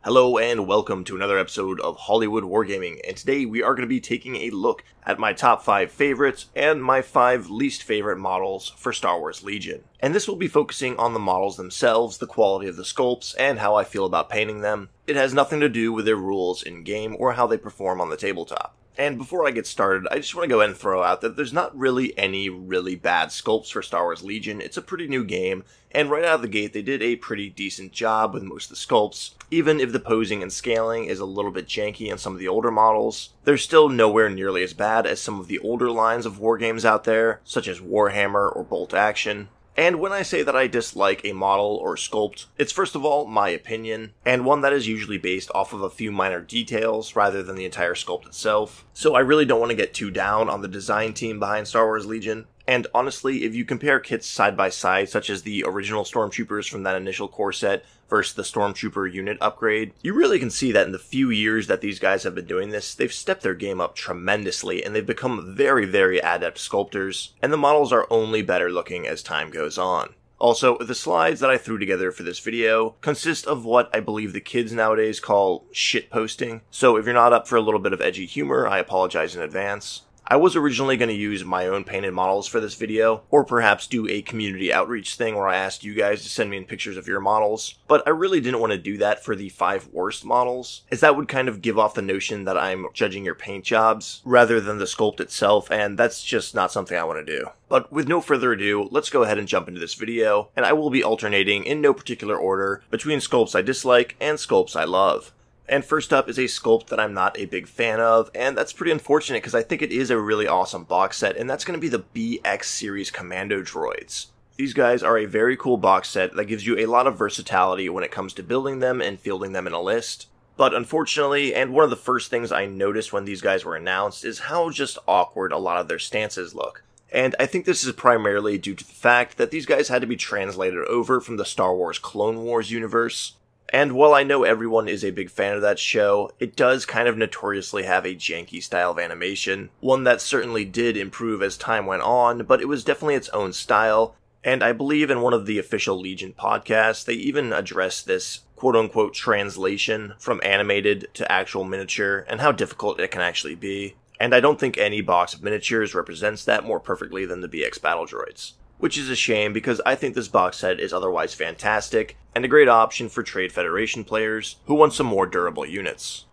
Hello and welcome to another episode of Hollywood Wargaming, and today we are going to be taking a look at my top 5 favorites and my 5 least favorite models for Star Wars Legion. And this will be focusing on the models themselves, the quality of the sculpts, and how I feel about painting them. It has nothing to do with their rules in-game or how they perform on the tabletop. And before I get started, I just want to go ahead and throw out that there's not really any really bad sculpts for Star Wars Legion. It's a pretty new game, and right out of the gate they did a pretty decent job with most of the sculpts. Even if the posing and scaling is a little bit janky on some of the older models, they're still nowhere nearly as bad as some of the older lines of wargames out there, such as Warhammer or Bolt Action. And when I say that I dislike a model or sculpt, it's first of all my opinion, and one that is usually based off of a few minor details rather than the entire sculpt itself. So I really don't want to get too down on the design team behind Star Wars Legion. And honestly, if you compare kits side by side, such as the original Stormtroopers from that initial core set versus the Stormtrooper unit upgrade, you really can see that in the few years that these guys have been doing this, they've stepped their game up tremendously, and they've become very, very adept sculptors, and the models are only better looking as time goes on. Also, the slides that I threw together for this video consist of what I believe the kids nowadays call shitposting, so if you're not up for a little bit of edgy humor, I apologize in advance. I was originally going to use my own painted models for this video, or perhaps do a community outreach thing where I asked you guys to send me in pictures of your models, but I really didn't want to do that for the 5 worst models, as that would kind of give off the notion that I'm judging your paint jobs, rather than the sculpt itself, and that's just not something I want to do. But with no further ado, let's go ahead and jump into this video, and I will be alternating in no particular order between sculpts I dislike and sculpts I love. And first up is a sculpt that I'm not a big fan of, and that's pretty unfortunate because I think it is a really awesome box set, and that's going to be the BX series Commando Droids. These guys are a very cool box set that gives you a lot of versatility when it comes to building them and fielding them in a list. But unfortunately, and one of the first things I noticed when these guys were announced, is how just awkward a lot of their stances look. And I think this is primarily due to the fact that these guys had to be translated over from the Star Wars Clone Wars universe. And while I know everyone is a big fan of that show, it does kind of notoriously have a janky style of animation, one that certainly did improve as time went on, but it was definitely its own style, and I believe in one of the official Legion podcasts, they even addressed this quote-unquote translation from animated to actual miniature, and how difficult it can actually be, and I don't think any box of miniatures represents that more perfectly than the BX Battle Droids. Which is a shame because I think this box set is otherwise fantastic, and a great option for Trade Federation players who want some more durable units.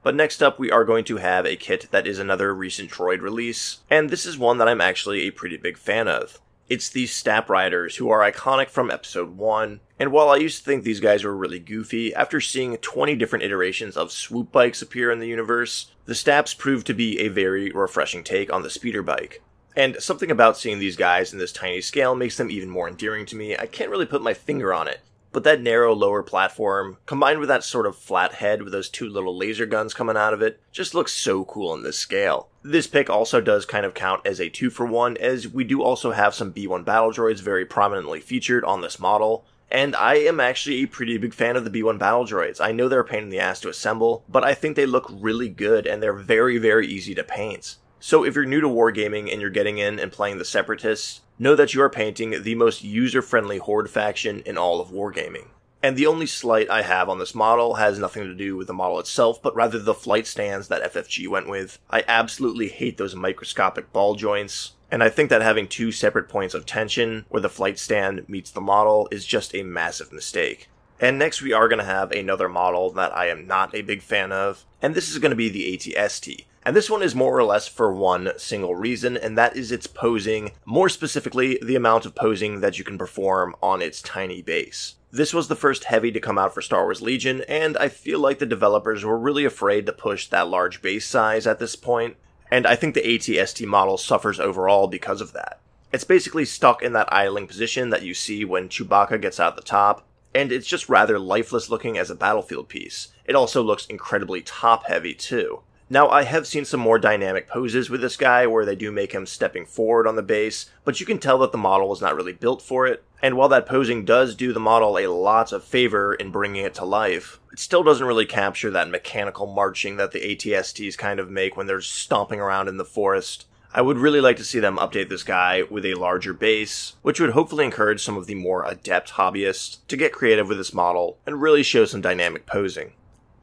But next up we are going to have a kit that is another recent droid release, and this is one that I'm actually a pretty big fan of. It's the Stap Riders, who are iconic from episode 1, and while I used to think these guys were really goofy, after seeing 20 different iterations of swoop bikes appear in the universe, the Staps proved to be a very refreshing take on the speeder bike. And something about seeing these guys in this tiny scale makes them even more endearing to me. I can't really put my finger on it, but that narrow lower platform, combined with that sort of flat head with those 2 little laser guns coming out of it, just looks so cool in this scale. This pick also does kind of count as a 2-for-1, as we do also have some B1 Battle Droids very prominently featured on this model. And I am actually a pretty big fan of the B1 Battle Droids. I know they're a pain in the ass to assemble, but I think they look really good and they're very, very easy to paint. So if you're new to wargaming and you're getting in and playing the Separatists, know that you are painting the most user-friendly Horde faction in all of wargaming. And the only slight I have on this model has nothing to do with the model itself, but rather the flight stands that FFG went with. I absolutely hate those microscopic ball joints, and I think that having 2 separate points of tension where the flight stand meets the model is just a massive mistake. And next we are going to have another model that I am not a big fan of, and this is going to be the AT-ST. And this one is more or less for one single reason, and that is its posing, more specifically the amount of posing that you can perform on its tiny base. This was the first heavy to come out for Star Wars Legion, and I feel like the developers were really afraid to push that large base size at this point, and I think the AT-ST model suffers overall because of that. It's basically stuck in that idling position that you see when Chewbacca gets out the top, and it's just rather lifeless looking as a battlefield piece. It also looks incredibly top heavy too. Now, I have seen some more dynamic poses with this guy where they do make him stepping forward on the base, but you can tell that the model was not really built for it, and while that posing does do the model a lot of favor in bringing it to life, it still doesn't really capture that mechanical marching that the AT-STs kind of make when they're stomping around in the forest. I would really like to see them update this guy with a larger base, which would hopefully encourage some of the more adept hobbyists to get creative with this model and really show some dynamic posing.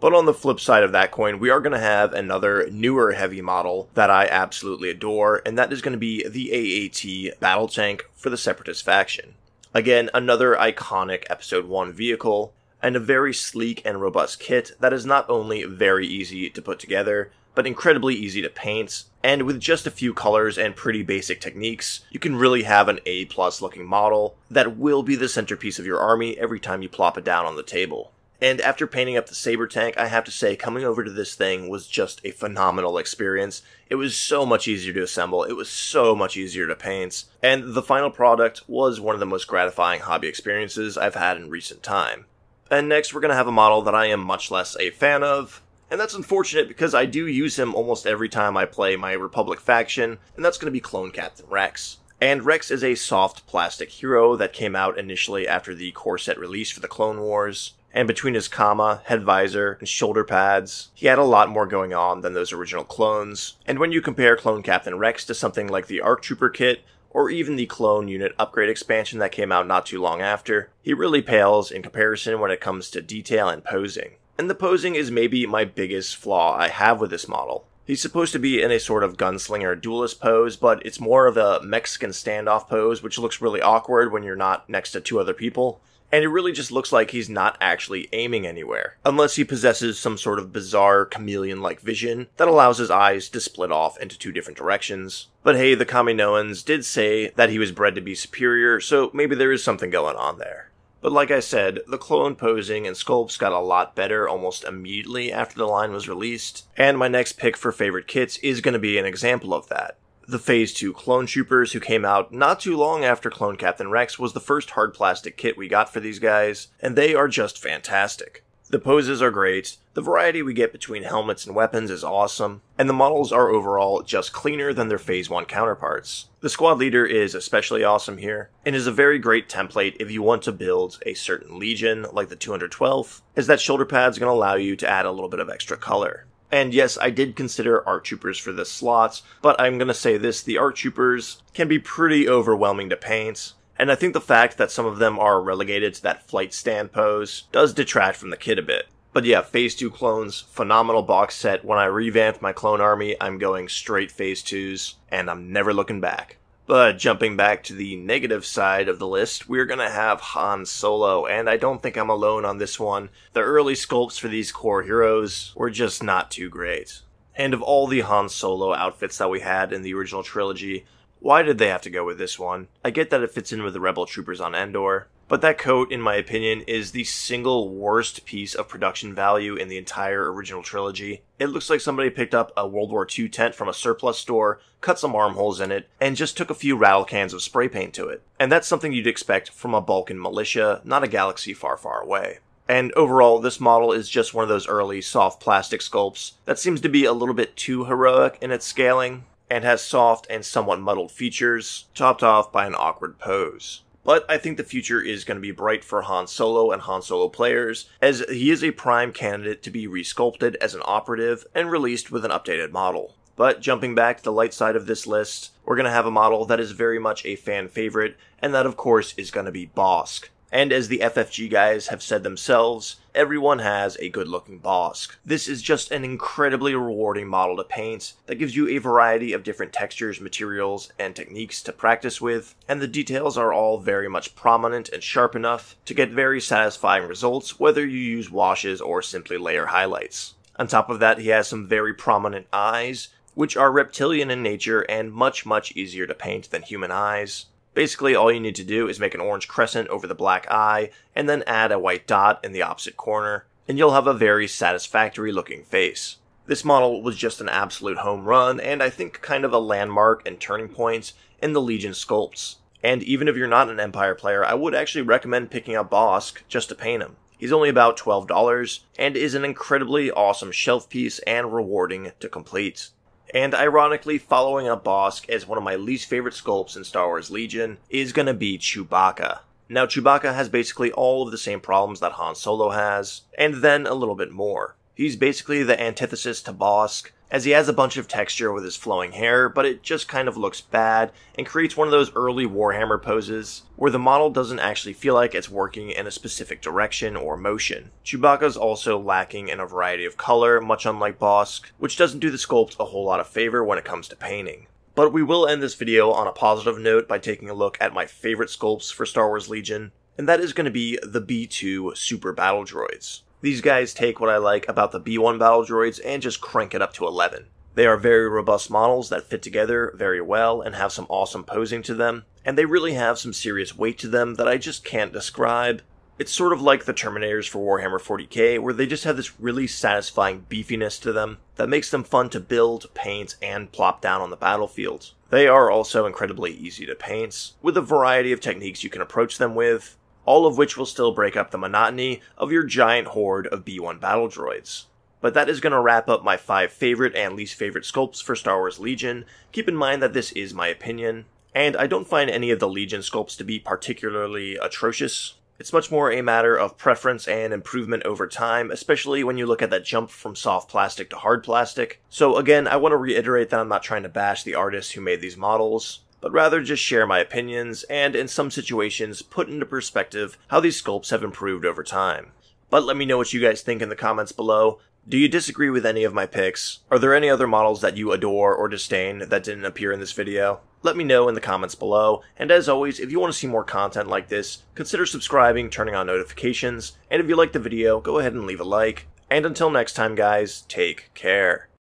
But on the flip side of that coin, we are going to have another newer heavy model that I absolutely adore, and that is going to be the Aat Battle Tank for the Separatist faction. Again, another iconic Episode 1 vehicle, and a very sleek and robust kit that is not only very easy to put together, but incredibly easy to paint, and with just a few colors and pretty basic techniques, you can really have an A+ looking model that will be the centerpiece of your army every time you plop it down on the table. And after painting up the Saber tank, I have to say, coming over to this thing was just a phenomenal experience. It was so much easier to assemble, it was so much easier to paint, and the final product was one of the most gratifying hobby experiences I've had in recent time. And next, we're going to have a model that I am much less a fan of, and that's unfortunate because I do use him almost every time I play my Republic faction, and that's going to be Clone Captain Rex. And Rex is a soft plastic hero that came out initially after the core set release for the Clone Wars. And between his comma, head visor, and shoulder pads, he had a lot more going on than those original clones. And when you compare Clone Captain Rex to something like the ARC Trooper kit, or even the Clone Unit Upgrade expansion that came out not too long after, he really pales in comparison when it comes to detail and posing. And the posing is maybe my biggest flaw I have with this model. He's supposed to be in a sort of gunslinger duelist pose, but it's more of a Mexican standoff pose, which looks really awkward when you're not next to two other people. And it really just looks like he's not actually aiming anywhere, unless he possesses some sort of bizarre chameleon-like vision that allows his eyes to split off into two different directions. But hey, the Kaminoans did say that he was bred to be superior, so maybe there is something going on there. But like I said, the clone posing and sculpts got a lot better almost immediately after the line was released, and my next pick for favorite kits is going to be an example of that. The Phase 2 Clone Troopers, who came out not too long after Clone Captain Rex, was the first hard plastic kit we got for these guys, and they are just fantastic. The poses are great, the variety we get between helmets and weapons is awesome, and the models are overall just cleaner than their Phase 1 counterparts. The squad leader is especially awesome here, and is a very great template if you want to build a certain legion, like the 212th, as that shoulder pad's going to allow you to add a little bit of extra color. And yes, I did consider ARC Troopers for this slot, but I'm going to say this, the ARC Troopers can be pretty overwhelming to paint, and I think the fact that some of them are relegated to that flight stand pose does detract from the kit a bit. But yeah, Phase 2 clones, phenomenal box set. When I revamped my clone army, I'm going straight Phase 2s, and I'm never looking back. But jumping back to the negative side of the list, we're going to have Han Solo, and I don't think I'm alone on this one. The early sculpts for these core heroes were just not too great. And of all the Han Solo outfits that we had in the original trilogy, why did they have to go with this one? I get that it fits in with the Rebel Troopers on Endor, but that coat, in my opinion, is the single worst piece of production value in the entire original trilogy. It looks like somebody picked up a World War II tent from a surplus store, cut some armholes in it, and just took a few rattle cans of spray paint to it. And that's something you'd expect from a Balkan militia, not a galaxy far, far away. And overall, this model is just one of those early soft plastic sculpts that seems to be a little bit too heroic in its scaling, and has soft and somewhat muddled features, topped off by an awkward pose. But I think the future is going to be bright for Han Solo and Han Solo players, as he is a prime candidate to be resculpted as an operative and released with an updated model. But jumping back to the light side of this list, we're going to have a model that is very much a fan favorite, and that of course is going to be Bossk. And as the FFG guys have said themselves, everyone has a good-looking Bossk. This is just an incredibly rewarding model to paint that gives you a variety of different textures, materials, and techniques to practice with, and the details are all very much prominent and sharp enough to get very satisfying results whether you use washes or simply layer highlights. On top of that, he has some very prominent eyes, which are reptilian in nature and much, much easier to paint than human eyes. Basically, all you need to do is make an orange crescent over the black eye, and then add a white dot in the opposite corner, and you'll have a very satisfactory looking face. This model was just an absolute home run, and I think kind of a landmark and turning point in the Legion sculpts. And even if you're not an Empire player, I would actually recommend picking up Bossk just to paint him. He's only about $12, and is an incredibly awesome shelf piece and rewarding to complete. And ironically, following up Bossk as one of my least favorite sculpts in Star Wars Legion is gonna be Chewbacca. Now, Chewbacca has basically all of the same problems that Han Solo has, and then a little bit more. He's basically the antithesis to Bossk, as he has a bunch of texture with his flowing hair, but it just kind of looks bad and creates one of those early Warhammer poses where the model doesn't actually feel like it's working in a specific direction or motion. Chewbacca's also lacking in a variety of color, much unlike Bossk, which doesn't do the sculpt a whole lot of favor when it comes to painting. But we will end this video on a positive note by taking a look at my favorite sculpts for Star Wars Legion, and that is going to be the B2 Super Battle Droids. These guys take what I like about the B1 Battle Droids and just crank it up to 11. They are very robust models that fit together very well and have some awesome posing to them, and they really have some serious weight to them that I just can't describe. It's sort of like the Terminators for Warhammer 40k, where they just have this really satisfying beefiness to them that makes them fun to build, paint, and plop down on the battlefield. They are also incredibly easy to paint, with a variety of techniques you can approach them with, all of which will still break up the monotony of your giant horde of B1 battle droids. But that is going to wrap up my 5 favorite and least favorite sculpts for Star Wars Legion. Keep in mind that this is my opinion, and I don't find any of the Legion sculpts to be particularly atrocious. It's much more a matter of preference and improvement over time, especially when you look at that jump from soft plastic to hard plastic. So again, I want to reiterate that I'm not trying to bash the artists who made these models, but rather just share my opinions, and in some situations put into perspective how these sculpts have improved over time. But let me know what you guys think in the comments below. Do you disagree with any of my picks? Are there any other models that you adore or disdain that didn't appear in this video? Let me know in the comments below, and as always, if you want to see more content like this, consider subscribing, turning on notifications, and if you liked the video, go ahead and leave a like. And until next time guys, take care.